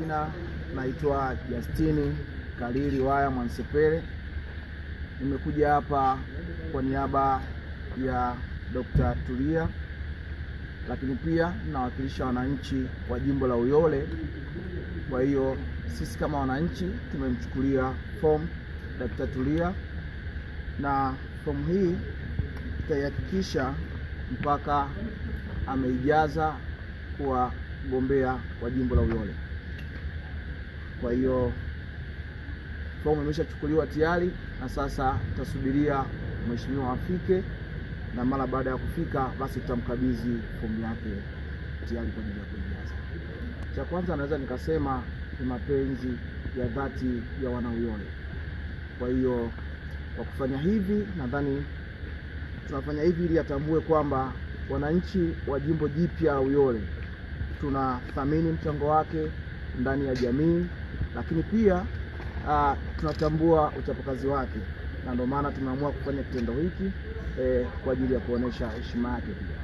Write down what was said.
majina naitwa Justini Kalili Waya Mwansepele. Nimekuja hapa kwa niaba ya Dr. Tulia, lakini pia nawakilisha wananchi wa jimbo la Uyole. Kwa hiyo sisi kama wananchi tumemchukulia fomu Dr. Tulia, na fomu hii tutahakikisha mpaka ameijaza kuwa mgombea wa jimbo la Uyole. Kwa hiyo fomu imeshachukuliwa tayari, na sasa tutasubiria mheshimiwa afike, na mara baada ya kufika basi tutamkabidhi fomu yake tayari kwa ajili ya kuijaza. Cha kwanza naweza nikasema ni mapenzi ya dhati ya wana Uyole. Kwa hiyo kwa kufanya hivi, nadhani tunafanya hivi ili atambue kwamba wananchi wa jimbo jipya la Uyole tunathamini mchango wake ndani ya jamii, lakini pia tunatambua uchapakazi wake, na ndio maana tumeamua kufanya kitendo hiki kwa ajili ya kuonesha heshima yake pia.